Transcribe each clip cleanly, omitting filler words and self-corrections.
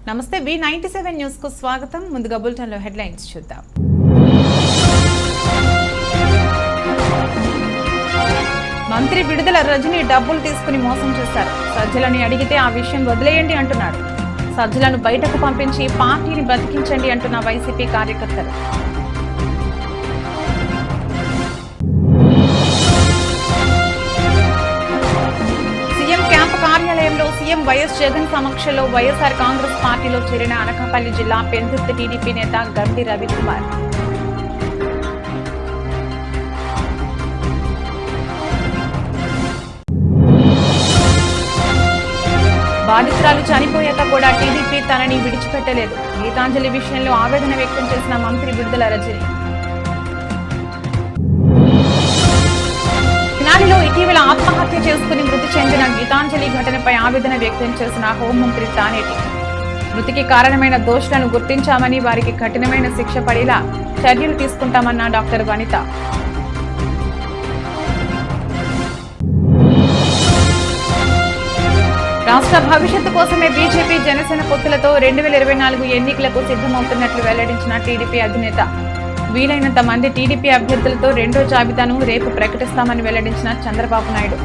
నమస్తే V97 news కు స్వాగతం. ముందుగా బులెటిన్ లో హెడ్లైన్స్ చూద్దాం. మంత్రి విడుదల రజని డబ్బులు తీసుకుని మోసం చేశారు. సజ్జలని అడిగితే ఆ విషయం వదిలేయండి అంటున్నాడు. సజ్జలను బయటకు పంపించి పార్టీని బ్రతికించండి అంటున్న వైసీపీ కార్యకర్తలు. కార్యాలయంలో సీఎం వైఎస్ జగన్ సమక్షంలో వైఎస్ఆర్ కాంగ్రెస్ పార్టీలో చేరిన అనకాపల్లి జిల్లా పెందుర్తి టీడీపీ నేత గండి రవికుమార్. బాధితురాలు చనిపోయాక కూడా టీడీపీ తనని విడిచిపెట్టలేదు. గీతాంజలి విషయంలో ఆవేదన వ్యక్తం చేసిన మంత్రి విడుదల రజని. తెనాలిలో ఇటీవల ఆత్మహత్య చేసుకుని మృతి చెందిన గీతాంజలి ఘటనపై ఆవేదన వ్యక్తం చేసిన హోంమంత్రి తానేటి. మృతికి కారణమైన దోషులను గుర్తించామని వారికి కఠినమైన శిక్ష పడేలా చర్యలు తీసుకుంటామన్న డాక్టర్ వనిత. రాష్ట్ర భవిష్యత్తు కోసమే బీజేపీ జనసేన పొత్తులతో 2024 ఎన్నికలకు సిద్ధమవుతున్నట్లు వెల్లడించిన టీడీపీ అధినేత. వీలైనంత మంది టీడీపీ అభ్యర్థులతో రెండో జాబితాను రేపు ప్రకటిస్తామని వెల్లడించిన చంద్రబాబు నాయుడు.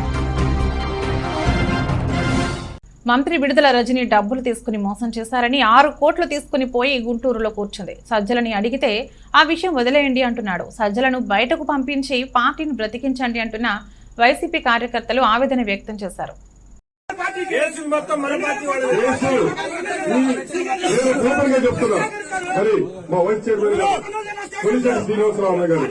మంత్రి విడుదల రజని డబ్బులు తీసుకుని మోసం చేశారని 6 కోట్లు తీసుకుని పోయి గుంటూరులో కూర్చుంది. సజ్జలని అడిగితే ఆ విషయం వదిలేయండి అంటున్నాడు. సజ్జలను బయటకు పంపించి పార్టీని బ్రతికించండి అంటున్న వైసీపీ కార్యకర్తలు ఆవేదన వ్యక్తం చేశారు. మరి మా వైస్ చైర్మన్ కొలిశెట్టి శ్రీనివాసరావు అన్న గారు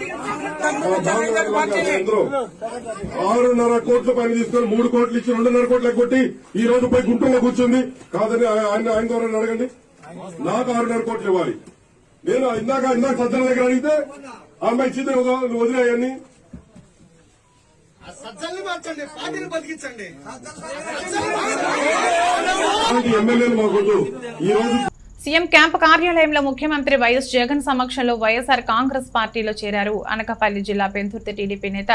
6.5 కోట్ల పైన తీసుకొని 3 కోట్లు ఇచ్చి 2.5 కోట్లకు కొట్టి ఈ రోజు పోయి గుంటూరులో కూర్చుంది. కాదని ఆయన ద్వారా అడగండి. నాకు 6.5 కోట్లు ఇవ్వాలి. నేను ఇందాక సజ్జల దగ్గర అడిగితే ఆ అమ్మాయి ఇచ్చింది వదిలేయని. ఎమ్మెల్యేలు మాకొద్దు. ఈ రోజు సీఎం క్యాంప్ కార్యాలయంలో ముఖ్యమంత్రి వైఎస్ జగన్ సమక్షంలో వైఎస్ఆర్ కాంగ్రెస్ పార్టీలో చేరారు అనకాపల్లి జిల్లా పెందుర్తి టీడీపీ నేత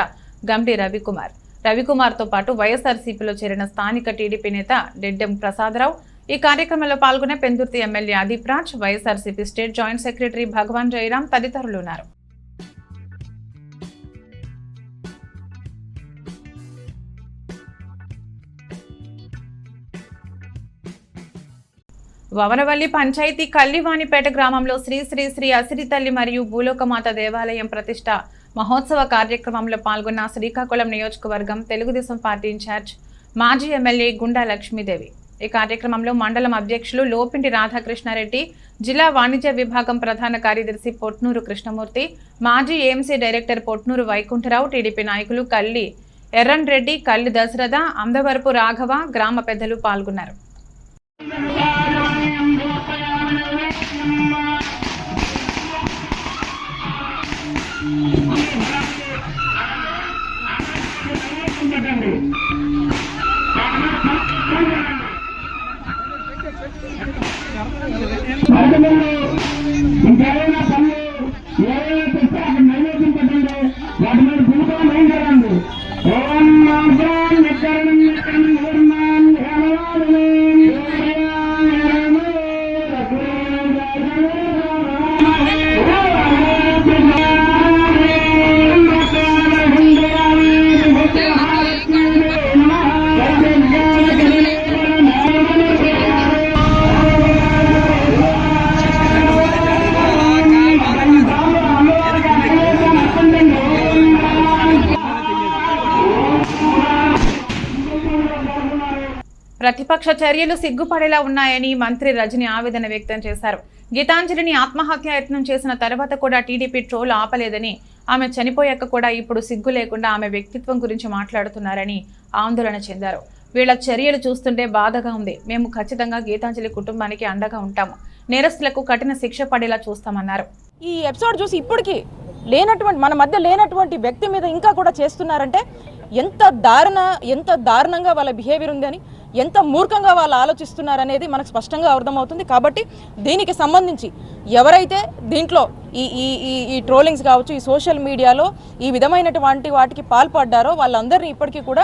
గండి రవికుమార్. రవికుమార్ తో పాటు వైఎస్ఆర్సీపీలో చేరిన స్థానిక టీడీపీ నేత డెడ్డెం ప్రసాదరావు. ఈ కార్యక్రమంలో పాల్గొన్న Pendurthi MLA Adeep Raj, YSRCP state joint secretary Bhagavan Jayaram తదితరులు ఉన్నారు. వవనవల్లి పంచాయతీ కల్లివాణిపేట గ్రామంలో శ్రీ శ్రీ శ్రీ అసిరి తల్లి మరియు భూలోకమాత దేవాలయం ప్రతిష్ట మహోత్సవ కార్యక్రమంలో పాల్గొన్న శ్రీకాకుళం నియోజకవర్గం తెలుగుదేశం పార్టీ ఇన్ఛార్జ్ మాజీ ఎమ్మెల్యే గుండా లక్ష్మీదేవి. ఈ కార్యక్రమంలో మండలం అధ్యక్షులు లోపిండి రాధాకృష్ణారెడ్డి, జిల్లా వాణిజ్య విభాగం ప్రధాన కార్యదర్శి పొట్నూరు కృష్ణమూర్తి, మాజీ AMC director Potnuru Vaikuntharao, TDP నాయకులు కల్లి ఎర్రన్ రెడ్డి, కల్లి దశరథ, అందవరపు రాఘవ, గ్రామ పెద్దలు పాల్గొన్నారు. ప్రతిపక్ష చర్యలు సిగ్గుపడేలా ఉన్నాయని మంత్రి రజని ఆవేదన వ్యక్తం చేశారు. గీతాంజలిని ఆత్మహత్య యత్నం చేసిన తర్వాత కూడా టీడీపీ ట్రోల్ ఆపలేదని, ఆమె చనిపోయాక కూడా ఇప్పుడు సిగ్గు లేకుండా ఆమె వ్యక్తిత్వం గురించి మాట్లాడుతున్నారని ఆందోళన చెందారు. వీళ్ల చర్యలు చూస్తుంటే బాధగా ఉంది. మేము ఖచ్చితంగా గీతాంజలి కుటుంబానికి అండగా ఉంటాము. నేరస్తులకు కఠిన శిక్ష పడేలా చూస్తామన్నారు. ఈ ఎపిసోడ్ చూసి ఇప్పటికీ మన మధ్య లేనటువంటి వ్యక్తి మీద ఇంకా కూడా చేస్తున్నారంటే ఎంత దారుణంగా వాళ్ళ బిహేవియర్ ఉంది అని ఎంత మూర్ఖంగా వాళ్ళు ఆలోచిస్తున్నారనేది మనకు స్పష్టంగా అర్థమవుతుంది. కాబట్టి దీనికి సంబంధించి ఎవరైతే దీంట్లో ఈ ఈ ఈ ట్రోలింగ్స్ కావచ్చు, ఈ సోషల్ మీడియాలో ఈ విధమైనటువంటి వాటికి పాల్పడ్డారో వాళ్ళందరినీ ఇప్పటికీ కూడా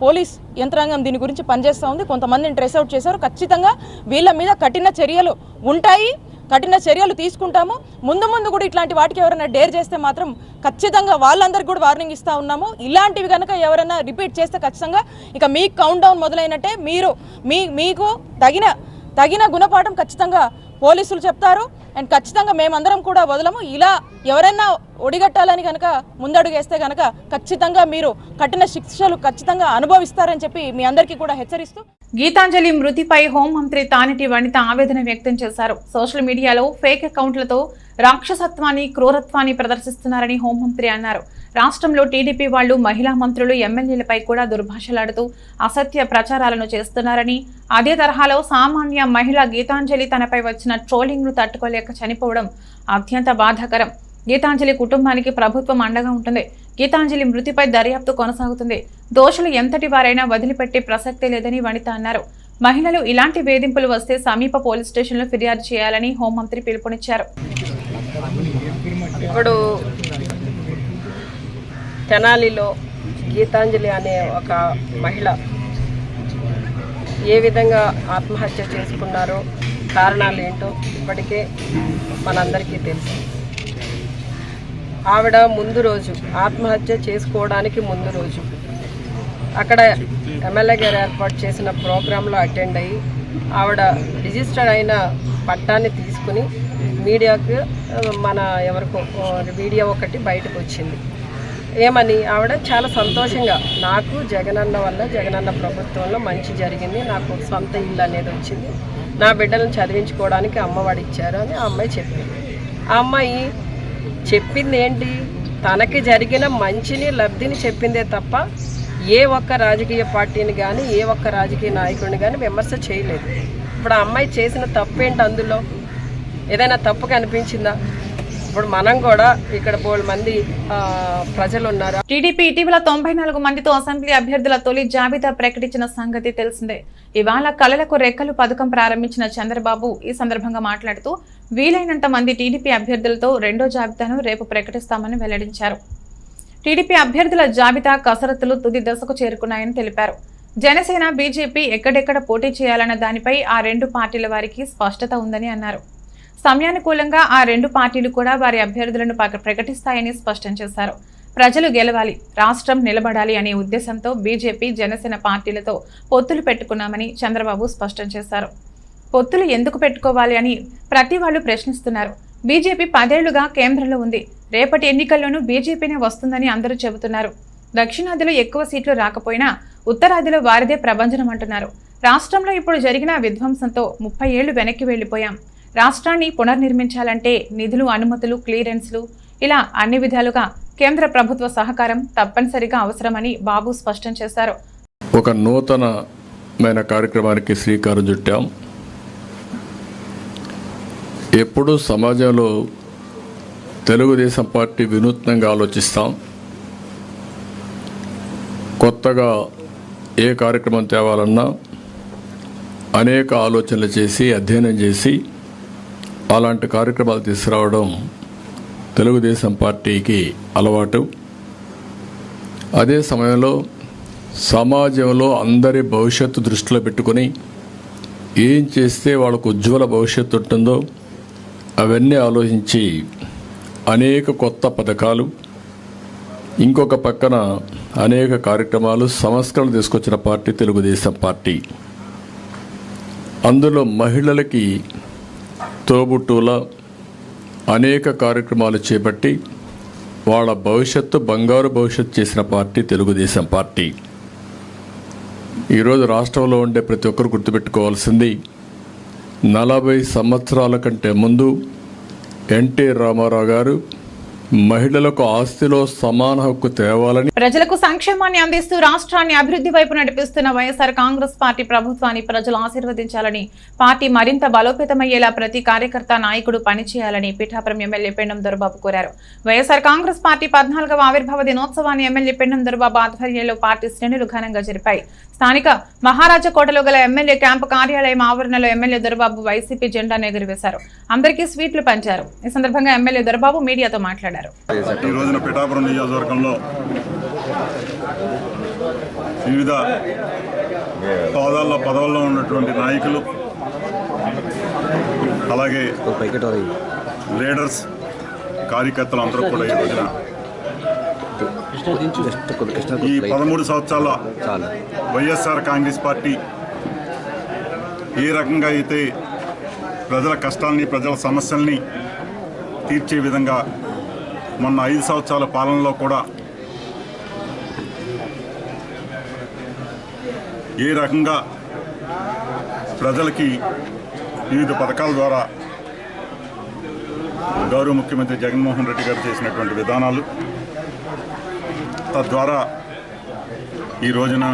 పోలీస్ యంత్రాంగం దీని గురించి పనిచేస్తూ ఉంది. కొంతమందిని ట్రేస్ అవుట్ చేశారు. ఖచ్చితంగా వీళ్ళ మీద కఠిన చర్యలు ఉంటాయి, కఠిన చర్యలు తీసుకుంటాము. ముందు ముందు కూడా ఇట్లాంటి వాటికి ఎవరైనా డేర్ చేస్తే మాత్రం ఖచ్చితంగా వాళ్ళందరికీ కూడా వార్నింగ్ ఇస్తూ ఉన్నాము. ఇలాంటివి కనుక ఎవరైనా రిపీట్ చేస్తే ఖచ్చితంగా ఇక మీ కౌంట్ డౌన్ మొదలైనట్టే. మీరు మీకు తగిన గుణపాఠం ఖచ్చితంగా పోలీసులు చెప్తారు. అండ్ ఖచ్చితంగా మేమందరం కూడా వదలము. ఇలా ఎవరైనా ఒడిగట్టాలని కనుక ముందడుగేస్తే కనుక ఖచ్చితంగా మీరు కఠిన శిక్షలు ఖచ్చితంగా అనుభవిస్తారని చెప్పి మీ అందరికీ కూడా హెచ్చరిస్తూ, గీతాంజలి మృతిపై హోంమంత్రి తానేటి వనిత ఆవేదన వ్యక్తం చేశారు. సోషల్ మీడియాలో ఫేక్ అకౌంట్లతో రాక్షసత్వాన్ని, క్రూరత్వాన్ని ప్రదర్శిస్తున్నారని హోంమంత్రి అన్నారు. రాష్ట్రంలో టీడీపీ వాళ్లు మహిళా మంత్రులు, ఎమ్మెల్యేలపై కూడా దుర్భాషలాడుతూ అసత్య ప్రచారాలను చేస్తున్నారని, అదే తరహాలో సామాన్య మహిళ గీతాంజలి తనపై వచ్చిన ట్రోలింగ్ను తట్టుకోలేక చనిపోవడం అత్యంత బాధాకరం. గీతాంజలి కుటుంబానికి ప్రభుత్వం అండగా ఉంటుంది. గీతాంజలి మృతిపై దర్యాప్తు కొనసాగుతుంది. దోషులు ఎంతటి వారైనా వదిలిపెట్టే ప్రసక్తే లేదని వనిత అన్నారు. మహిళలు ఇలాంటి వేధింపులు వస్తే సమీప పోలీస్ స్టేషన్లో ఫిర్యాదు చేయాలని హోంమంత్రి పిలుపునిచ్చారు. ఇప్పుడు తెనాలిలో గీతాంజలి అనే ఒక మహిళ ఏ విధంగా ఆత్మహత్య చేసుకున్నారో కారణాలు ఏంటో ఇప్పటికే మనందరికీ తెలుసు. ఆవిడ ముందు రోజు ఆత్మహత్య చేసుకోవడానికి ముందు రోజు అక్కడ ఎమ్మెల్యే గారు ఏర్పాటు చేసిన ప్రోగ్రాంలో అటెండ్ అయ్యి ఆవిడ రిజిస్టర్ అయిన పట్టాన్ని తీసుకుని మీడియాకు ఎవరికో వీడియో ఒకటి బయటకు వచ్చింది. ఏమని ఆవిడ చాలా సంతోషంగా, నాకు జగనన్న వల్ల, జగనన్న ప్రభుత్వంలో మంచి జరిగింది, నాకు సొంత ఇల్లు అనేది వచ్చింది, నా బిడ్డలను చదివించుకోవడానికి అమ్మఒడి ఇచ్చారు అని ఆ అమ్మాయి చెప్పింది. ఆ అమ్మాయి చెప్పింది ఏంటి? తనకి జరిగిన మంచిని, లబ్ధిని చెప్పిందే తప్ప ఏ ఒక్క రాజకీయ పార్టీని కానీ, ఏ ఒక్క రాజకీయ నాయకుడిని కానీ విమర్శ చేయలేదు. ఇప్పుడు ఆ అమ్మాయి చేసిన తప్పేంటి? అందులో ఏదైనా తప్పు కనిపించిందా? ఇప్పుడు మనం కూడా ఇక్కడ 4 మంది ప్రజలు ఉన్నారు. టీడీపీ ఇటీవల 94 మందితో అసెంబ్లీ అభ్యర్థుల తొలి జాబితా ప్రకటించిన సంగతి తెలిసిందే. ఇవాళ కళలకు రెక్కలు పథకం ప్రారంభించిన చంద్రబాబు ఈ సందర్భంగా మాట్లాడుతూ వీలైనంత మంది టీడీపీ అభ్యర్థులతో రెండో జాబితాను రేపు ప్రకటిస్తామని వెల్లడించారు. టీడీపీ అభ్యర్థుల జాబితా కసరత్తులు తుది దశకు చేరుకున్నాయని తెలిపారు. జనసేన, బీజేపీ ఎక్కడెక్కడ పోటీ చేయాలన్న దానిపై ఆ 2 పార్టీల వారికి స్పష్టత ఉందని అన్నారు. సమయానుకూలంగా ఆ 2 పార్టీలు కూడా వారి అభ్యర్థులను ప్రకటిస్తాయని స్పష్టం చేశారు. ప్రజలు గెలవాలి, రాష్ట్రం నిలబడాలి అనే ఉద్దేశంతో బీజేపీ, జనసేన పార్టీలతో పొత్తులు పెట్టుకున్నామని చంద్రబాబు స్పష్టం చేశారు. పొత్తులు ఎందుకు పెట్టుకోవాలి అని ప్రతి వాళ్ళు ప్రశ్నిస్తున్నారు. బీజేపీ 10 ఏళ్లుగా కేంద్రంలో ఉంది. రేపటి ఎన్నికల్లోనూ బీజేపీనే వస్తుందని అందరూ చెబుతున్నారు. దక్షిణాదిలో ఎక్కువ సీట్లు రాకపోయినా ఉత్తరాదిలో వారిదే ప్రభంజనం అంటున్నారు. రాష్ట్రంలో ఇప్పుడు జరిగిన విధ్వంసంతో 30 ఏళ్లు వెనక్కి వెళ్లిపోయాం. రాష్ట్రాన్ని పునర్నిర్మించాలంటే నిధులు, అనుమతులు, క్లియరెన్స్లు ఇలా అన్ని విధాలుగా కేంద్ర ప్రభుత్వ సహకారం తప్పనిసరిగా అవసరమని బాబు స్పష్టం చేశారు. ఒక నూతనమైన కార్యక్రమానికి శ్రీకారం చుట్టాం. ఎప్పుడూ సమాజంలో తెలుగుదేశం పార్టీ వినూత్నంగా ఆలోచిస్తాం. కొత్తగా ఏ కార్యక్రమం తేవాలన్నా అనేక ఆలోచనలు చేసి, అధ్యయనం చేసి అలాంటి కార్యక్రమాలు తీసుకురావడం తెలుగుదేశం పార్టీకి అలవాటు. అదే సమయంలో సమాజంలో అందరి భవిష్యత్తు దృష్టిలో పెట్టుకొని ఏం చేస్తే వాళ్ళకు ఉజ్వల భవిష్యత్తు ఉంటుందో అవన్నీ ఆలోచించి అనేక కొత్త పథకాలు, ఇంకొక పక్కన అనేక కార్యక్రమాలు, సంస్కరణలు తీసుకొచ్చిన పార్టీ తెలుగుదేశం పార్టీ. అందులో మహిళలకి తోబుట్టుల అనేక కార్యక్రమాలు చేపట్టి వాళ్ళ భవిష్యత్తు, బంగారు భవిష్యత్తు చేసిన పార్టీ తెలుగుదేశం పార్టీ. ఈరోజు రాష్ట్రంలో ఉండే ప్రతి ఒక్కరు గుర్తుపెట్టుకోవాల్సింది 40 సంవత్సరాల కంటే ముందు ఎన్టీ రామారావు గారు మహిళలకు ఆస్తిలో సమాన హక్కు తేవాలని, ప్రజలకు సంక్షేమాన్ని అందిస్తూ రాష్ట్రాన్ని అభివృద్ధి వైపు నడిపిస్తున్న వైఎస్ఆర్ కాంగ్రెస్ పార్టీ ప్రభుత్వాన్ని ప్రజలు ఆశీర్వదించాలని, పార్టీ మరింత బలోపేతమయ్యేలా ప్రతి కార్యకర్త నాయకుడు పనిచేయాలని పిఠాపురం ఎమ్మెల్యే పెండం దొరబాబు కోరారు. వైఎస్ఆర్ కాంగ్రెస్ పార్టీ 14వ ఆవిర్భావ దినోత్సవాన్ని ఎమ్మెల్యే పెండం దొరబాబు ఆధ్వర్యంలో పార్టీ శ్రేణులు ఘనంగా జరిపాయి. స్థానిక మహారాజకోటలో గల ఎమ్మెల్యే క్యాంపు కార్యాలయం ఆవరణలో ఎమ్మెల్యే దొరబాబు వైసీపీ జెండాను ఎగురవేశారు. అందరికీ స్వీట్లు పంచారు. ఈ సందర్భంగా ఎమ్మెల్యే దొరబాబు మీడియాతో మాట్లాడారు. ఈ రోజున పిఠాపురం నియోజకవర్గంలో వివిధ పదవుల్లో ఉన్నటువంటి నాయకులు, అలాగే లీడర్స్, కార్యకర్తలు అందరూ కూడా ఈ రోజున ఈ 13 సంవత్సరాల వైఎస్ఆర్ కాంగ్రెస్ పార్టీ ఏ రకంగా అయితే ప్రజల కష్టాలని, ప్రజల సమస్యల్ని తీర్చే విధంగా మొన్న 5 సంవత్సరాల పాలనలో కూడా ఏ రకంగా ప్రజలకి వివిధ పథకాల ద్వారా గౌరవ ముఖ్యమంత్రి జగన్మోహన్ రెడ్డి గారు చేసినటువంటి విధానాలు, తద్వారా ఈ రోజున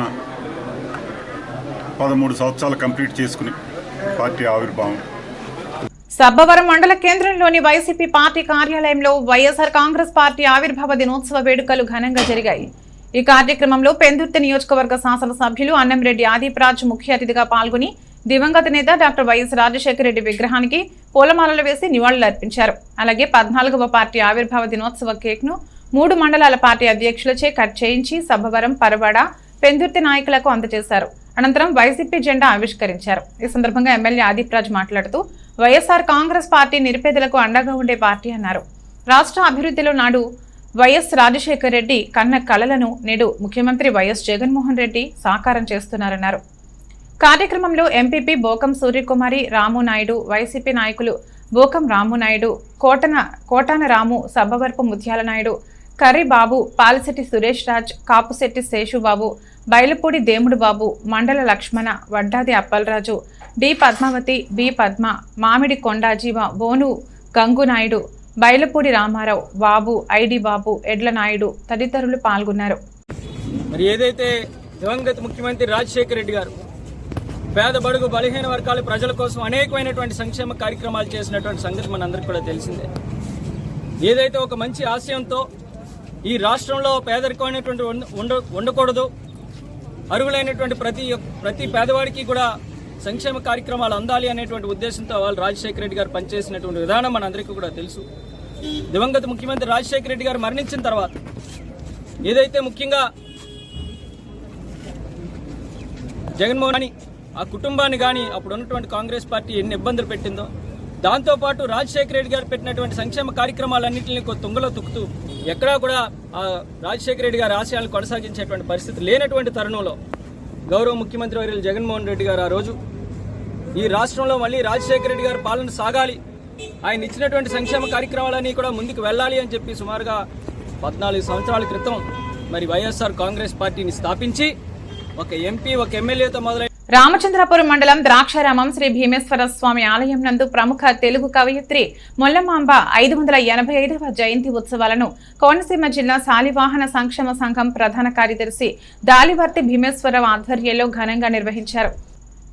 13 సంవత్సరాలు కంప్లీట్ చేసుకుని పార్టీ ఆవిర్భావం. సబ్బవరం మండల కేంద్రంలోని వైసీపీ పార్టీ కార్యాలయంలో వైఎస్ఆర్ కాంగ్రెస్ పార్టీ ఆవిర్భావ దినోత్సవ వేడుకలు ఘనంగా జరిగాయి. ఈ కార్యక్రమంలో పెందుర్తి నియోజకవర్గ శాసనసభ్యులు అన్నంరెడ్డి ఆదిప్రాజ్ ముఖ్య అతిథిగా పాల్గొని దివంగత నేత డాక్టర్ వైఎస్ రాజశేఖర రెడ్డి విగ్రహానికి పూలమాలలు వేసి నివాళులర్పించారు. అలాగే 14వ పార్టీ ఆవిర్భావ దినోత్సవ కేక్ ను 3 మండలాల పార్టీ అధ్యక్షులచే కట్ చేయించి సబ్బవరం, పరవాడ, పెందుర్తి నాయకులకు అందజేశారు. అనంతరం వైసీపీ జెండా ఆవిష్కరించారు. ఈ సందర్భంగా ఎమ్మెల్యే ఆదిప్రాజ్ మాట్లాడుతూ వైఎస్ఆర్ కాంగ్రెస్ పార్టీ నిరుపేదలకు అండగా ఉండే పార్టీ అన్నారు. రాష్ట్ర అభివృద్ధిలో నాడు వైఎస్ రాజశేఖర రెడ్డి కన్న కలలను నేడు ముఖ్యమంత్రి వైఎస్ జగన్మోహన్ రెడ్డి సాకారం చేస్తున్నారన్నారు. కార్యక్రమంలో ఎంపీపీ బోకం సూర్యకుమారి, రామునాయుడు, వైసీపీ నాయకులు బోకం రామునాయుడు, కోటాన రాము, సబ్బవరపు ముత్యాల నాయుడు, కర్రీబాబు, పాలశెట్టి సురేష్ రాజ్, కాపుశెట్టి శేషుబాబు, బైలపూడి దేముడు బాబు, మండల లక్ష్మణ, వడ్డాది అప్పలరాజు, డి పద్మావతి, బి పద్మ, మామిడి కొండాజీవ, బోను గంగునాయుడు, బైలపూడి రామారావు, బాబు, ఐడి బాబు, ఎడ్ల నాయుడు తదితరులు పాల్గొన్నారు. మరి ఏదైతే దివంగత ముఖ్యమంత్రి రాజశేఖర రెడ్డి గారు పేద బడుగు బలహీన వర్గాల ప్రజల కోసం అనేకమైనటువంటి సంక్షేమ కార్యక్రమాలు చేసినటువంటి సంగతి మనందరికీ కూడా తెలిసిందే. ఏదైతే ఒక మంచి ఆశయంతో ఈ రాష్ట్రంలో పేదరికమైనటువంటి ఉండకూడదు, అర్హులైనటువంటి ప్రతి పేదవాడికి కూడా సంక్షేమ కార్యక్రమాలు అందాలి అనేటువంటి ఉద్దేశంతో వాళ్ళు రాజశేఖర రెడ్డి గారు పనిచేసినటువంటి విధానం మనందరికీ కూడా తెలుసు. దివంగత ముఖ్యమంత్రి రాజశేఖర రెడ్డి గారు మరణించిన తర్వాత ఏదైతే ముఖ్యంగా జగన్మోహన్ అని ఆ కుటుంబాన్ని కానీ అప్పుడు ఉన్నటువంటి కాంగ్రెస్ పార్టీ ఎన్ని ఇబ్బందులు పెట్టిందో, దాంతోపాటు రాజశేఖర రెడ్డి గారు పెట్టినటువంటి సంక్షేమ కార్యక్రమాలన్నింటినీ తుంగలో తొక్కుతూ ఎక్కడా కూడా ఆ రాజశేఖర రెడ్డి గారి ఆశయాలను కొనసాగించేటువంటి పరిస్థితి లేనటువంటి తరుణంలో గౌరవ ముఖ్యమంత్రి వర్యులు జగన్మోహన్ రెడ్డి గారు ఆ రోజు ఈ రాష్ట్రంలో మళ్ళీ రాజశేఖర రెడ్డి గారి పాలన సాగాలి, ఆయన ఇచ్చినటువంటి సంక్షేమ కార్యక్రమాలన్నీ కూడా ముందుకు వెళ్ళాలి అని చెప్పి సుమారుగా 14 సంవత్సరాల క్రితం మరి వైఎస్ఆర్ కాంగ్రెస్ పార్టీని స్థాపించి ఒక ఎంపీ, ఒక ఎమ్మెల్యేతో మొదలై రామచంద్రపురం మండలం ద్రాక్షారామం శ్రీ భీమేశ్వర స్వామి ఆలయం నందు ప్రముఖ తెలుగు కవయిత్రి మొల్లమాంబ 585వ జయంతి ఉత్సవాలను కోనసీమ జిల్లా శాలివాహన సంక్షేమ సంఘం ప్రధాన కార్యదర్శి దాలివర్తి భీమేశ్వరరావు ఆధ్వర్యంలో ఘనంగా నిర్వహించారు.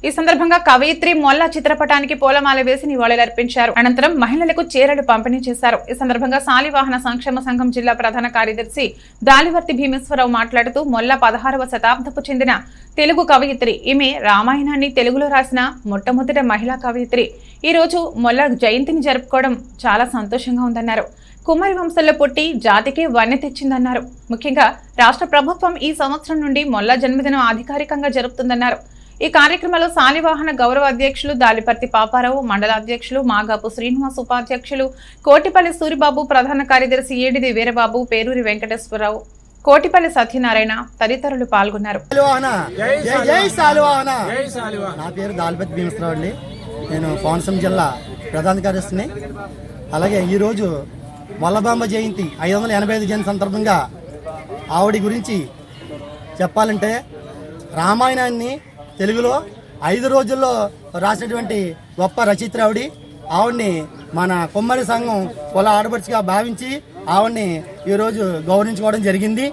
ఈ సందర్భంగా కవయిత్రి మొల్ల చిత్రపటానికి పూలమాల వేసి నివాళులర్పించారు. అనంతరం మహిళలకు చీరలు పంపిణీ చేశారు. ఈ సందర్భంగా శాలివాహన సంక్షేమ సంఘం జిల్లా ప్రధాన కార్యదర్శి దాలివర్తి భీమేశ్వరరావు మాట్లాడుతూ మొల్ల 16వ శతాబ్దపు చెందిన తెలుగు కవయిత్రి. ఈమె రామాయణాన్ని తెలుగులో రాసిన మొట్టమొదటి మహిళా కవయిత్రి. ఈ రోజు మొల్ల జయంతిని జరుపుకోవడం చాలా సంతోషంగా ఉందన్నారు. కుమారి వంశంలో పుట్టి జాతికి వన్నె తెచ్చిందన్నారు. ముఖ్యంగా రాష్ట్ర ప్రభుత్వం ఈ సంవత్సరం నుండి మొల్ల జన్మదినం అధికారికంగా జరుపుతుందన్నారు. ఈ కార్యక్రమంలో శాలివాహన గౌరవ అధ్యక్షులు దాలిపర్తి పాపారావు, మండల అధ్యక్షులు మాగాపు శ్రీనివాస్, ఉపాధ్యక్షులు కోటిపల్లి సూరిబాబు, ప్రధాన కార్యదర్శి ఏడిది వీరబాబు, పేరూరి వెంకటేశ్వరరావు, కోటిపల్లి సత్యనారాయణ తదితరులు పాల్గొన్నారు. నా పేరు దాలిపర్తి భీమేశ్వరరావు అండి. నేను కోనసీమ జిల్లా ప్రధాన కార్యదర్శిని. అలాగే ఈరోజు మొల్లబాంబ జయంతి 585 జయంతి సందర్భంగా ఆవిడ గురించి చెప్పాలంటే రామాయణాన్ని తెలుగులో 5 రోజుల్లో రాసినటువంటి గొప్ప రచయిత్రి ఆవిడ్ని మన కుమ్మరి సంఘం కుల ఆడపడుచుగా భావించి ఆవిడ్ని ఈరోజు గౌరవించుకోవడం జరిగింది.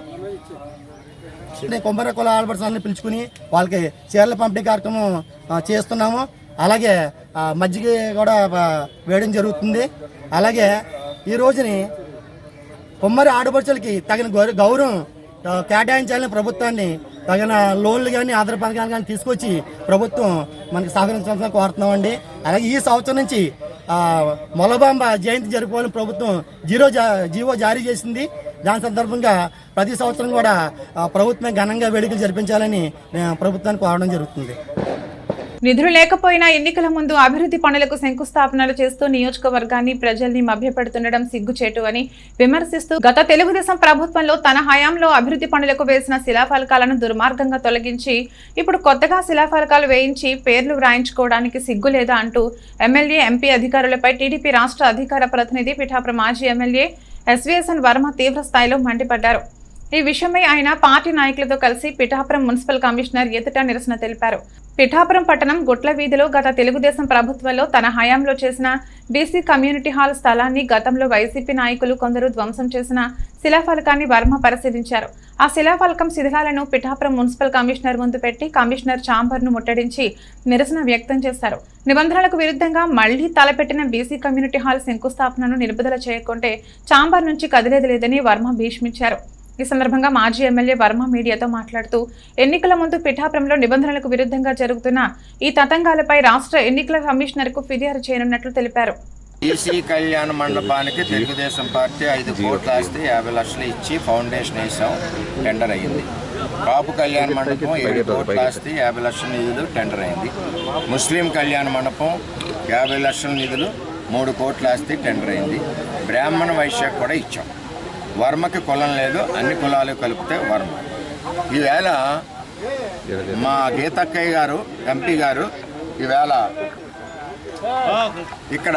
కుమ్మర కుల ఆడపడుచుని పిలుచుకుని వాళ్ళకి చీరల పంపిణీ కార్యక్రమం చేస్తున్నాము. అలాగే మజ్జిగ కూడా వేయడం జరుగుతుంది. అలాగే ఈ రోజుని కుమ్మరి ఆడపడుచులకి తగిన గౌరవం కేటాయించాలని ప్రభుత్వాన్ని తగిన లోన్లు కానీ ఆధార పథకాలు కానీ తీసుకొచ్చి ప్రభుత్వం మనకి సహకరించాలని కోరుతున్నామండి. అలాగే ఈ సంవత్సరం నుంచి మొలబాంబ జయంతి జరుపుకోవాలని ప్రభుత్వం జీవో జారీ చేసింది. దాని సందర్భంగా ప్రతి సంవత్సరం కూడా ప్రభుత్వం ఘనంగా వేడుకలు జరిపించాలని ప్రభుత్వానికి కోరడం జరుగుతుంది. నిధులు లేకపోయినా ఎన్నికల ముందు అభివృద్ధి పనులకు శంకుస్థాపనలు చేస్తూ నియోజకవర్గాన్ని ప్రజల్ని మభ్యపెడుతుండడం సిగ్గుచేటు అని విమర్శిస్తూ గత తెలుగుదేశం ప్రభుత్వంలో తన హయాంలో అభివృద్ధి పనులకు వేసిన శిలాఫలకాలను దుర్మార్గంగా తొలగించి ఇప్పుడు కొత్తగా శిలాఫలకాలు వేయించి పేర్లు వ్రాయించుకోవడానికి సిగ్గు లేదా అంటూ ఎమ్మెల్యే ఎంపీ అధికారులపై టీడీపీ రాష్ట్ర అధికార ప్రతినిధి పిఠాపురం మాజీ ఎమ్మెల్యే ఎస్వీఎస్ఎన్ వర్మ తీవ్ర స్థాయిలో మండిపడ్డారు. ఈ విషయమై ఆయన పార్టీ నాయకులతో కలిసి పిఠాపురం మున్సిపల్ కమిషనర్ ఎదుట నిరసన తెలిపారు. పిఠాపురం పట్టణం గుట్ల వీధిలో గత తెలుగుదేశం ప్రభుత్వంలో తన హయాంలో చేసిన బీసీ కమ్యూనిటీ హాల్ స్థలాన్ని గతంలో వైసీపీ నాయకులు కొందరు ధ్వంసం చేసిన శిలాఫలకాన్ని వర్మ పరిశీలించారు. ఆ శిలాఫలకం శిథిలాలను పిఠాపురం మున్సిపల్ కమిషనర్ ముందు పెట్టి కమిషనర్ ఛాంబర్ను ముట్టడించి నిరసన వ్యక్తం చేశారు. నిబంధనలకు విరుద్ధంగా మళ్లీ తలపెట్టిన బీసీ కమ్యూనిటీ హాల్ శంకుస్థాపనను నిలుపుదల చేయకుంటే ఛాంబర్ నుంచి కదిలేది లేదని వర్మ భీష్మించారు. ఈ సందర్భంగా మాజీ ఎమ్మెల్యే వర్మ మీడియాతో మాట్లాడుతూ ఎన్నికల ముందు పిఠాపురంలో నిబంధనలకు విరుద్ధంగా జరుగుతున్న ఈ తతంగాలపై రాష్ట్ర ఎన్నికల కమిషనర్కు ఫిర్యాదు చేయనున్నట్లు తెలిపారు. ఈసీ కళ్యాణ మండపానికి తెలుగుదేశం పార్టీ 5 కోట్ల ఆస్తి 50 లక్షలు ఇచ్చి ఫౌండేషన్ వేసాం, టెండర్ అయ్యింది. కాపు కళ్యాణ మండపం 7 కోట్ల ఆస్తి 50 లక్షల నిధులు టెండర్ అయింది. ముస్లిం కళ్యాణ మండపం 50 లక్షల నిధులు 3 కోట్ల ఆస్తి టెండర్ అయింది. బ్రాహ్మణ వైశ్య కూడా ఇచ్చాం. వర్మకి కులం లేదు, అన్ని కులాలు కలిపితే వర్మ. ఈవేళ మా గీతక్కయ్య గారు ఎంపీ గారు ఈవేళ ఇక్కడ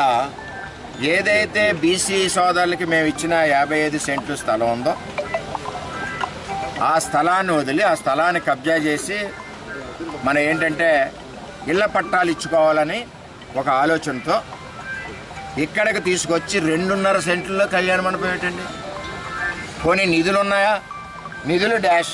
ఏదైతే బీసీ సోదరులకి మేము ఇచ్చిన 55 సెంట్లు స్థలం ఉందో ఆ స్థలాన్ని వదిలి ఆ స్థలాన్ని కబ్జా చేసి మన ఏంటంటే ఇళ్ల పట్టాలు ఇచ్చుకోవాలని ఒక ఆలోచనతో ఇక్కడికి తీసుకొచ్చి 2.5 సెంట్లలో కళ్యాణ మండపం ఏంటండి? పోనీ నిధులు ఉన్నాయా? నిధులు డాష్.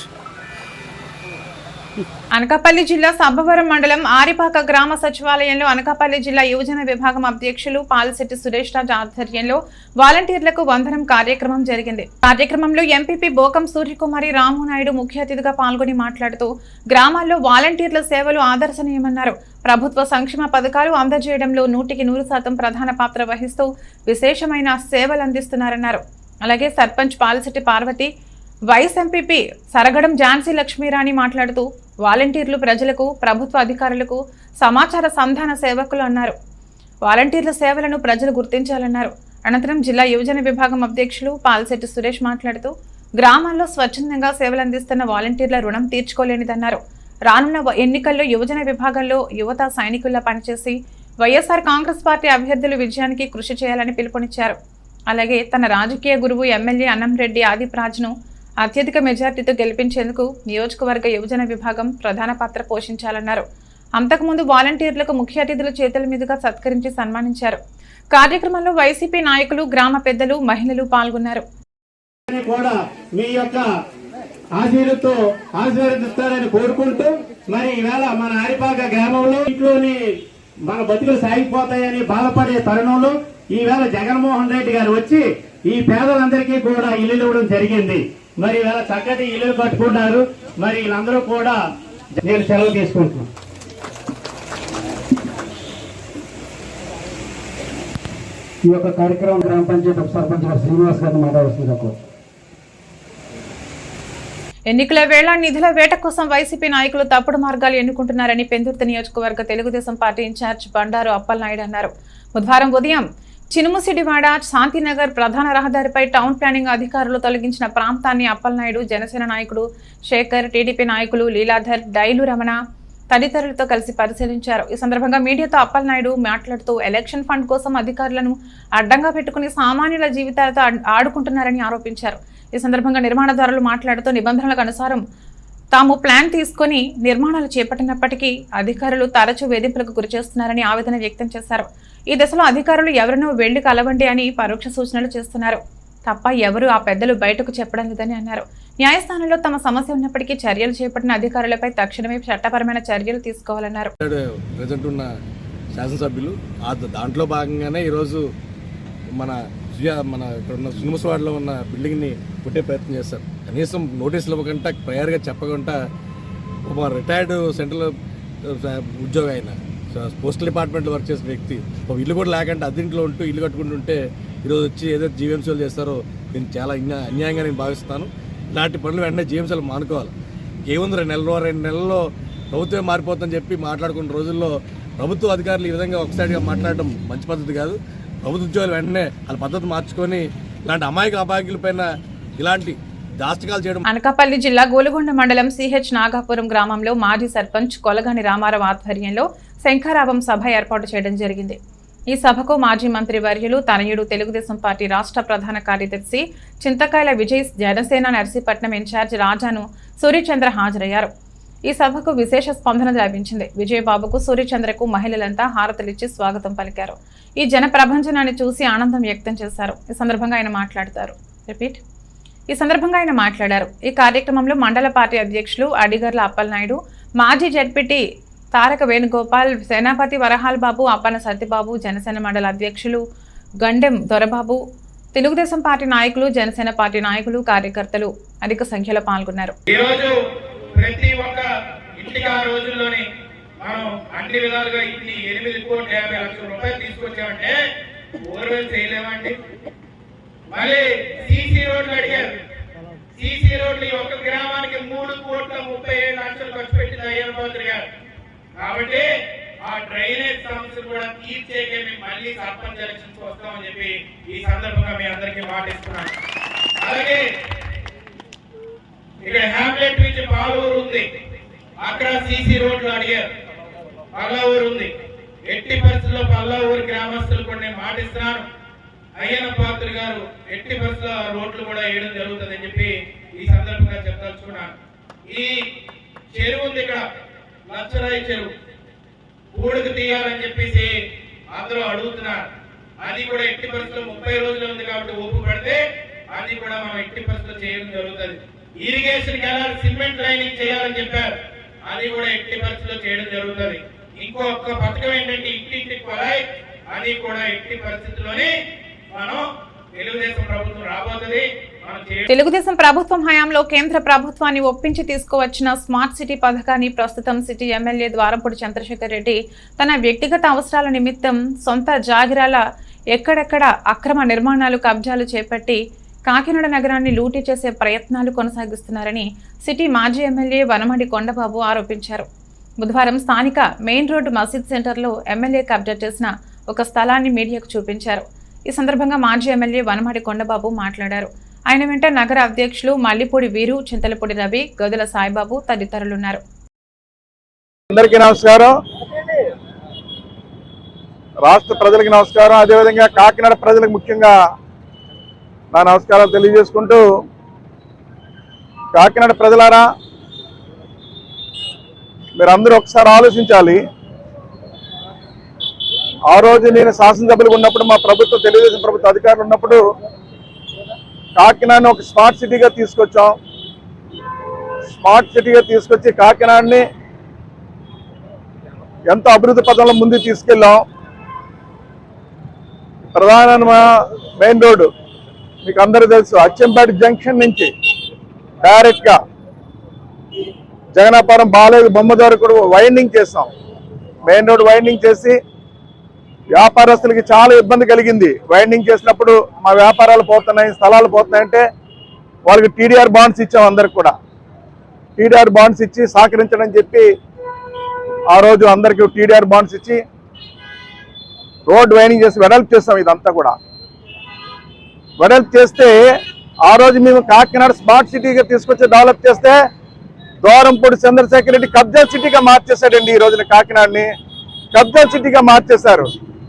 అనకాపల్లి జిల్లా సబ్బవరం మండలం ఆరిపాక గ్రామ సచివాలయంలో అనకాపల్లి జిల్లా యువజన విభాగం అధ్యక్షులు పాలశెట్టి సురేష్ రాజ్ ఆధ్వర్యంలో వాలంటీర్లకు వందనం కార్యక్రమం జరిగింది. కార్యక్రమంలో ఎంపీపీ బోకం సూర్యకుమారి రామునాయుడు ముఖ్య అతిథిగా పాల్గొని మాట్లాడుతూ గ్రామాల్లో వాలంటీర్ల సేవలు ఆదర్శనీయమన్నారు. ప్రభుత్వ సంక్షేమ పథకాలు అందజేయడంలో 100% ప్రధాన పాత్ర వహిస్తూ విశేషమైన సేవలు అందిస్తున్నారన్నారు. అలాగే సర్పంచ్ పాలశెట్టి పార్వతి, వైస్ ఎంపీపీ సరగడం ఝాన్సీ లక్ష్మీరాణి మాట్లాడుతూ వాలంటీర్లు ప్రజలకు, ప్రభుత్వ అధికారులకు సమాచార సంధాన సేవకులు అన్నారు. వాలంటీర్ల సేవలను ప్రజలు గుర్తించాలన్నారు. అనంతరం జిల్లా యువజన విభాగం అధ్యక్షులు పాలశెట్టి సురేష్ మాట్లాడుతూ గ్రామాల్లో స్వచ్ఛందంగా సేవలందిస్తున్న వాలంటీర్ల రుణం తీర్చుకోలేనిదన్నారు. రానున్న ఎన్నికల్లో యువజన విభాగంలో యువత సైనికుల్లా పనిచేసి వైఎస్ఆర్ కాంగ్రెస్ పార్టీ అభ్యర్థుల విజయానికి కృషి చేయాలని పిలుపునిచ్చారు. అలాగే తన రాజకీయ గురువు ఎమ్మెల్యే అన్నంరెడ్డి ఆదిప్రాజ్ను అత్యధిక మెజార్టీతో గెలిపించేందుకు నియోజకవర్గ యువజన విభాగం ప్రధాన పాత్ర పోషించాలన్నారు. అంతకుముందు వాలంటీర్లకు ముఖ్య అతిథుల చేతుల మీదుగా సత్కరించి సన్మానించారు. కార్యక్రమంలో వైసీపీ నాయకులు, గ్రామ పెద్దలు, మహిళలు పాల్గొన్నారు. మీ యొక్క ఆశీర్వాదంతో ఆశీర్వదిస్తారని కోరుకుంటూ మరి ఈవేళ మన ఆరిపాక గ్రామంలో ఇంట్లోని మన బతుకులు సాగిపోతాయని బాధపడే తరుణంలో ఈవేళ జగన్మోహన్ రెడ్డి గారు వచ్చి ఈ పేదలందరికీ కూడా ఇల్లు ఇవ్వడం జరిగింది. మరి ఈవేళ చక్కటి ఇల్లు కట్టుకున్నారు. మరి వీళ్ళందరూ కూడా నేను సెలవు తీసుకుంటున్నాను. ఈ యొక్క కార్యక్రమం గ్రామ పంచాయతీ ఉప సర్పంచ్ శ్రీనివాస్ గారిని మాట్లాడుతున్నారు. ఎన్నికల వేళ నిధుల వేట కోసం వైసీపీ నాయకులు తప్పుడు మార్గాలు ఎన్నుకుంటున్నారని పెందుర్తి నియోజకవర్గ తెలుగుదేశం పార్టీ ఇన్ఛార్జ్ బండారు అప్పలనాయుడు అన్నారు. బుధవారం ఉదయం చినుముసిడివాడ శాంతినగర్ ప్రధాన రహదారిపై టౌన్ ప్లానింగ్ అధికారులు తొలగించిన ప్రాంతాన్ని అప్పలనాయుడు, జనసేన నాయకుడు శేఖర్, టీడీపీ నాయకులు లీలాధర్, డైలు రమణ తదితరులతో కలిసి పరిశీలించారు. ఈ సందర్భంగా మీడియాతో అప్పలనాయుడు మాట్లాడుతూ ఎలక్షన్ ఫండ్ కోసం అధికారులను అడ్డంగా పెట్టుకుని సామాన్యుల జీవితాలతో ఆడుకుంటున్నారని ఆరోపించారు. ఈ సందర్భంగా నిర్మాణదారులు మాట్లాడుతూ నిబంధనలకు అనుసారం తాము ప్లాన్ తీసుకుని నిర్మాణాలు చేపట్టినప్పటికీ అధికారులు తరచూ వేధింపులకు గురిచేస్తున్నారని ఆవేదన వ్యక్తం చేశారు. ఈ దశలో అధికారులు ఎవరినో వెళ్లి కలవండి అని పరోక్ష సూచనలు చేస్తున్నారు. తప్ప ఎవరు ఆ పెద్దలు బయటకు చెప్పడం లేదని అన్నారు. న్యాయస్థానంలో తమ సమస్య ఉన్నప్పటికీ చర్యలు చేపట్టిన అధికారులపై తక్షణమే చట్టపరమైన చర్యలు తీసుకోవాలన్నారు. ప్రజెంట్ ఉన్న శాసనసభ్యులు దాంట్లో భాగంగానే ఈరోజు మన ఇక్కడ ఉన్న శ్రీనివాసవాడలో ఉన్న బిల్డింగ్ని కొట్టే ప్రయత్నం చేస్తారు. కనీసం నోటీసులు ఇవ్వకుండా ప్రయర్గా చెప్పకుండా ఒక రిటైర్డ్ సెంట్రల్ ఉద్యోగి ఆయన పోస్టల్ డిపార్ట్మెంట్లో వర్క్ చేసిన వ్యక్తి ఒక ఇల్లు కూడా లేకుండా అద్దెంట్లో ఉంటూ ఇల్లు కట్టుకుంటుంటే ఈరోజు వచ్చి ఏదైతే జీవీఎంసీలు చేస్తారో దీన్ని చాలా అన్యాయంగా నేను భావిస్తాను. ఇలాంటి పనులు వెంటనే జీవీఎంసీలు మానుకోవాలి. ఏముంది 2 నెలల్లో ప్రభుత్వమే మారిపోతుందని చెప్పి మాట్లాడుకున్న రోజుల్లో ప్రభుత్వ అధికారులు ఈ విధంగా ఒకసారిగా మాట్లాడడం మంచి పద్ధతి కాదు. ప్రభుత్వ ఉద్యోగులు వెంటనే వాళ్ళ పద్ధతి మార్చుకొని ఇలాంటి అమాయకులపైన ఇలాంటి దాష్టికాలు చేయడం. అనకాపల్లి జిల్లా గోలుగొండ మండలం సిహెచ్ నాగాపురం గ్రామంలో మాజీ సర్పంచ్ కొలగాని రామారావు ఆధ్వర్యంలో శంఖారావం సభ ఏర్పాటు చేయడం జరిగింది. ఈ సభకు మాజీ మంత్రి వర్యులు తనయుడు తెలుగుదేశం పార్టీ రాష్ట్ర ప్రధాన కార్యదర్శి చింతకాయల విజయ్, జనసేన నర్సీపట్నం ఇన్ఛార్జ్ రాజాను సూర్యచంద్ర హాజరయ్యారు. ఈ సభకు విశేష స్పందన లభించింది. విజయబాబుకు సూర్యచంద్రకు మహిళలంతా హారతలిచ్చి స్వాగతం పలికారు. ఈ జన ప్రభంజనాన్ని చూసి ఆనందం వ్యక్తం చేశారు. ఈ సందర్భంగా ఆయన మాట్లాడారు. ఈ కార్యక్రమంలో మండల పార్టీ అధ్యక్షులు అడిగర్ల అప్పలనాయుడు, మాజీ జడ్పీటీ తారక వేణుగోపాల్, సేనాపతి వరహాల్ బాబు, అప్పన సత్యబాబు, జనసేన మండల అధ్యక్షులు గండెం దొరబాబు, తెలుగుదేశం పార్టీ నాయకులు, జనసేన పార్టీ నాయకులు, కార్యకర్తలు అధిక సంఖ్యలో పాల్గొన్నారు. ప్రతి ఒక్క ఇంటికి ఆ రోజుల్లోనే మనం అన్ని విధాలుగా 8,50,00,000 రూపాయలు తీసుకొచ్చామంటే ఓవర్వెల్ చేయలేమండి. మళ్ళీ సీసీ రోడ్లు అడిగారు. సీసీ రోడ్లు ఈ ఒక్క గ్రామానికి 3,37,00,000 ఖర్చు పెట్టింది అయ్యన్న పాత్ర గారు. కాబట్టి ఆ డ్రైనేజ్ సమస్య కూడా తీర్చేకే మేము మళ్ళీ సర్పంచ్ ఎలక్షన్స్ వస్తామని చెప్పి ఈ సందర్భంగా మీ అందరికీ మాటిస్తున్నాను. అలాగే ఇక్కడ హ్యామ్లెట్ నుంచి పాలూరు ఉంది, అక్కడ సీసీ రోడ్లు అడిగారు. పల్లవూరు ఉంది, ఎట్టి పరిస్థితుల్లో పల్లవూరు గ్రామస్తులు కూడా నేను మాటిస్తున్నాను. అయ్యన్న పాత్ర గారు ఎట్టి పరిస్థితుల్లో రోడ్లు కూడా వేయడం జరుగుతుందని చెప్పి ఈ సందర్భంగా చెప్పదలుచుకున్నాను. ఈ చెరువు ఉంది, ఇక్కడ లచ్చరాయి చెరువు ఊడుకు తీయాలని చెప్పేసి అందరూ అడుగుతున్నారు. అది కూడా ఎట్టి పరిస్థితుల్లో 30 రోజులు ఉంది కాబట్టి ఊపు పడితే అది కూడా మనం ఎట్టి పరిస్థితుల్లో చేయడం జరుగుతుంది. ఇరిగేషన్ కెనాల్ సిమెంట్ లైనింగ్ చేయాలని చెప్పారు, అది కూడా ఎట్టి పరిస్థితుల్లో చేయడం జరుగుతుంది. ఇంకొక పథకం ఏంటంటే ఇంటింటి కొలాయి, అది కూడా ఎట్టి పరిస్థితుల్లోనే మనం తెలుగుదేశం ప్రభుత్వం రాబోతుంది. తెలుగుదేశం ప్రభుత్వం హయాంలో కేంద్ర ప్రభుత్వాన్ని ఒప్పించి తీసుకువచ్చిన స్మార్ట్ సిటీ పథకాన్ని ప్రస్తుతం సిటీ ఎమ్మెల్యే ద్వారంపూడి చంద్రశేఖర్ రెడ్డి తన వ్యక్తిగత అవసరాల నిమిత్తం సొంత జాగిరాల ఎక్కడెక్కడ అక్రమ నిర్మాణాలు, కబ్జాలు చేపట్టి కాకినాడ నగరాన్ని లూటీ చేసే ప్రయత్నాలు కొనసాగిస్తున్నారని సిటీ మాజీ ఎమ్మెల్యే వనమడి కొండబాబు ఆరోపించారు. బుధవారం స్థానిక మెయిన్ రోడ్డు మసీద్ సెంటర్లో ఎమ్మెల్యే కబ్జా చేసిన ఒక స్థలాన్ని మీడియాకు చూపించారు. ఈ సందర్భంగా మాజీ ఎమ్మెల్యే వనమడి కొండబాబు మాట్లాడారు. ఆయన వెంట నగర అధ్యక్షులు మల్లిపూడి వీరు, చింతలపూడి రవి, గదుల సాయిబాబు తదితరులున్నారు. అందరికీ నమస్కారం. రాష్ట్ర ప్రజలకు నమస్కారం. అదేవిధంగా కాకినాడ ప్రజలకు ముఖ్యంగా నా నమస్కారాలు తెలియజేసుకుంటూ, కాకినాడ ప్రజలారా, మీరందరూ ఒకసారి ఆలోచించాలి. ఆ రోజు నేను శాసనసభ్యులు ఉన్నప్పుడు, మా ప్రభుత్వం తెలుగుదేశం ప్రభుత్వ అధికారులు ఉన్నప్పుడు కాకినాడని ఒక స్మార్ట్ సిటీగా తీసుకొచ్చాం. స్మార్ట్ సిటీగా తీసుకొచ్చి కాకినాడని ఎంతో అభివృద్ధి పథంలో ముందుకు తీసుకెళ్ళాం. ప్రధాన మెయిన్ రోడ్డు మీకు అందరూ తెలుసు, అచ్చంపేట జంక్షన్ నుంచి డైరెక్ట్గా జగన్నాపురం బాలేదు బొమ్మ ద్వారా కూడా వైండింగ్ చేస్తాం. మెయిన్ రోడ్ వైండింగ్ చేసి వ్యాపారస్తులకి చాలా ఇబ్బంది కలిగింది. వైండింగ్ చేసినప్పుడు మా వ్యాపారాలు పోతున్నాయి, స్థలాలు పోతున్నాయంటే వాళ్ళకి టీడీఆర్ బాండ్స్ ఇచ్చాం. అందరికి కూడా టీడీఆర్ బాండ్స్ ఇచ్చి సహకరించడం చెప్పి ఆ రోజు అందరికీ టీడీఆర్ బాండ్స్ ఇచ్చి రోడ్ వైండింగ్ చేసి వెడల్పు చేస్తాం. ఇదంతా కూడా వెడల్పు చేస్తే ఆ రోజు మేము కాకినాడ స్మార్ట్ సిటీగా తీసుకొచ్చి డెవలప్ చేస్తే ద్వారంపూడి చంద్రశేఖర్ రెడ్డి కబ్జా సిటీగా మార్చేశాడండి. ఈ రోజున కాకినాడని కబ్జా సిటీగా మార్చేశారు.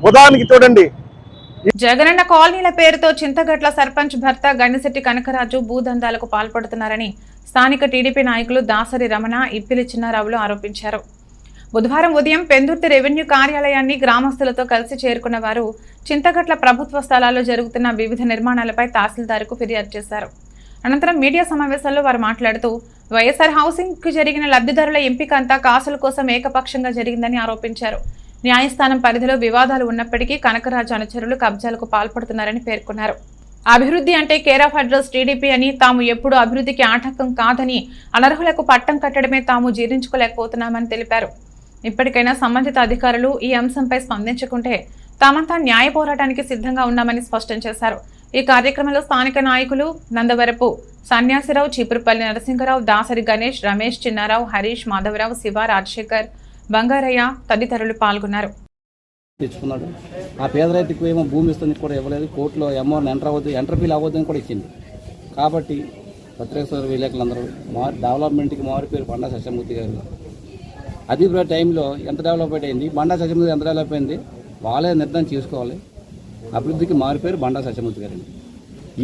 ఉదాహరణకి చూడండి, జగనన్న కాలనీల పేరుతో చింతగట్ల సర్పంచ్ భర్త గండిశెట్టి కనకరాజు భూదందాలకు పాల్పడుతున్నారని స్థానిక టీడీపీ నాయకులు దాసరి రమణ, ఇప్పిలి చిన్నారావులు ఆరోపించారు. బుధవారం ఉదయం పెందుర్తి రెవెన్యూ కార్యాలయాన్ని గ్రామస్తులతో కలిసి చేరుకున్న వారు చింతగట్ల ప్రభుత్వ స్థలాల్లో జరుగుతున్న వివిధ నిర్మాణాలపై తహసీల్దార్కు ఫిర్యాదు చేశారు. అనంతరం మీడియా సమావేశంలో వారు మాట్లాడుతూ వైఎస్ఆర్ హౌసింగ్కు జరిగిన లబ్ధిదారుల ఎంపిక అంతా కాసుల కోసం ఏకపక్షంగా జరిగిందని ఆరోపించారు. న్యాయస్థానం పరిధిలో వివాదాలు ఉన్నప్పటికీ కనకరాజు అనుచరులు కబ్జాలకు పాల్పడుతున్నారని పేర్కొన్నారు. అభివృద్ధి అంటే కేర్ ఆఫ్ అడ్రస్ టీడీపీ అని, తాము ఎప్పుడూ అభివృద్ధికి ఆటంకం కాదని, అనర్హులకు పట్టం కట్టడమే తాము జీర్ణించుకోలేకపోతున్నామని తెలిపారు. ఇప్పటికైనా సంబంధిత అధికారులు ఈ అంశంపై స్పందించుకుంటే తామంతా న్యాయ పోరాటానికి సిద్ధంగా ఉన్నామని స్పష్టం చేశారు. ఈ కార్యక్రమంలో స్థానిక నాయకులు నందవరపు సన్యాసిరావు, చీపురుపల్లి నరసింహరావు, దాసరి గణేష్, రమేష్, చిన్నారావు, హరీష్, మాధవరావు, శివ, రాజశేఖర్, బంగారయ్య తదితరులు పాల్గొన్నారు. తెచ్చుకున్నాడు. ఆ పేద రైతుకు ఏమో భూమి ఇస్తుంది కూడా ఇవ్వలేదు. కోర్టులో ఎంఆర్ని ఎంటర్ఫీల్ అవ్వద్దని కూడా ఇచ్చింది. కాబట్టి పత్రికేశ్వర విలేకరులందరూ డెవలప్మెంట్కి మారిపోయారు. బండా సత్యమూర్తి గారు అది టైంలో ఎంత డెవలప్మెంట్ అయింది, బండా సత్యమూర్తి ఎంత డెవలప్ అయింది వాళ్ళే నిర్ణయం చేసుకోవాలి. అభివృద్ధికి మారిపోయారు బండా సత్యమూర్తి గారండి.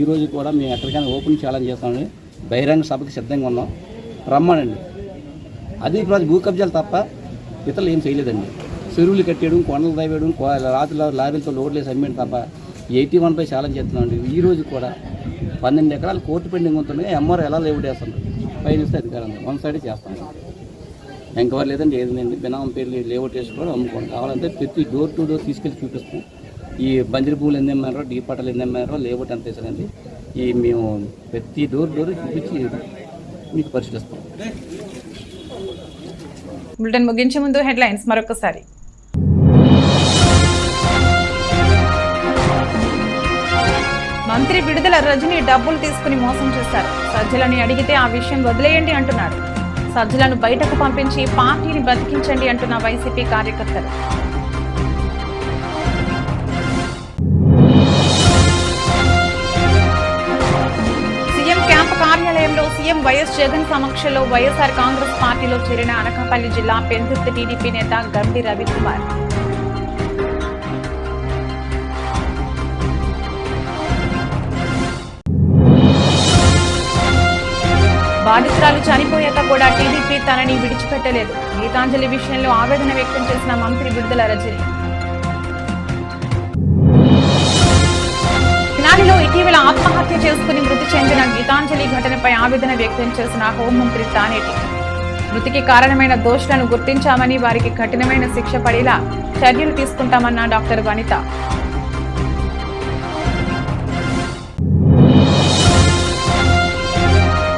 ఈరోజు కూడా మేము ఎక్కడికైనా ఓపెన్ ఛాలెంజ్ చేస్తామని బహిరంగ సభకి సిద్ధంగా ఉన్నాం. రమ్మనండి. అది భూ కబ్జాలు తప్ప ఇతరులు ఏం చేయలేదండి. చెరువులు కట్టేయడం, కొండలు తవ్వేయడం, రాత్రి లారీలతో లోడ్లు వేసి అమ్మేయడం తప్ప 81పై ఛాలెంజ్ చేస్తున్నామండి. ఈ రోజు కూడా 12 ఎకరాలు కోర్టు పెండింగ్ ఉంటుంది. ఎంఆర్ ఎలా లేవుట్ వేస్తున్నారు, పైన ఇస్తే అధికారం వన్ సైడ్ చేస్తాం. ఎంక్వైరీ లేదండి, ఏదండి బినామం పేర్లు లేఅవుట్ వేసుకోవడం అమ్ముకోండి. కావాలంటే ప్రతి డోర్ టు డోర్ తీసుకెళ్ళి చూపిస్తాం. ఈ బంజరు పూలు ఎన్ని అమ్మారో, డీ పట్టలు ఎన్ని అమ్మారో, లేఅవుట్ ఎంత వేసారండి, ఈ మేము ప్రతి డోర్ చూపించి మీకు పరిశీలిస్తాం. బులెటిన్ ముగించే ముందు హెడ్లైన్స్ మరొకసారి. మంత్రి విడుదల రజని డబ్బులు తీసుకుని మోసం చేశారు. సజ్జలని అడిగితే ఆ విషయం వదిలేయండి అంటున్నాడు. సజ్జలను బయటకు పంపించి పార్టీని బతికించండి అంటున్న వైసీపీ కార్యకర్తలు. సీఎం క్యాంప్ కార్యాలయంలో సీఎం వైఎస్ జగన్ సమక్షంలో వైఎస్ఆర్ కాంగ్రెస్ పార్టీలో చేరిన అనకాపల్లి జిల్లా పెందుర్తి టీడీపీ నేత గండి రవికుమార్. బాధితురాలు చనిపోయాక కూడా టీడీపీ తనని విడిచిపెట్టలేదు. గీతాంజలి విషయంలో ఆవేదన వ్యక్తం చేసిన మంత్రి విడుదల రజని. తెనాలిలో ఇటీవల ఆత్మహత్య చేసుకుని మృతి చెందిన గీతాంజలి ఘటనపై ఆవేదన వ్యక్తం చేసిన హోంమంత్రి తానేటి. మృతికి కారణమైన దోషులను గుర్తించామని, వారికి కఠినమైన శిక్ష పడేలా చర్యలు తీసుకుంటామన్న డాక్టర్ వనిత.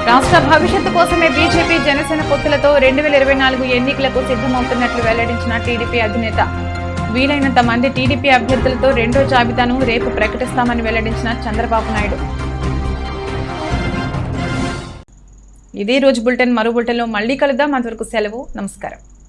రాష్ట్ర భవిష్యత్తు కోసమే బీజేపీ జనసేన పొత్తులతో 2024 ఎన్నికలకు సిద్ధమవుతున్నట్లు వెల్లడించిన టీడీపీ అధినేత. వీలైనంత మంది టీడీపీ అభ్యర్థులతో రెండో జాబితాను రేపు ప్రకటిస్తామని వెల్లడించిన చంద్రబాబు నాయుడు. ఇదే రోజు బులెటిన్. మరో బులెటిన్లో మళ్లీ కలుద్దాం. అంతవరకు సెలవు. నమస్కారం.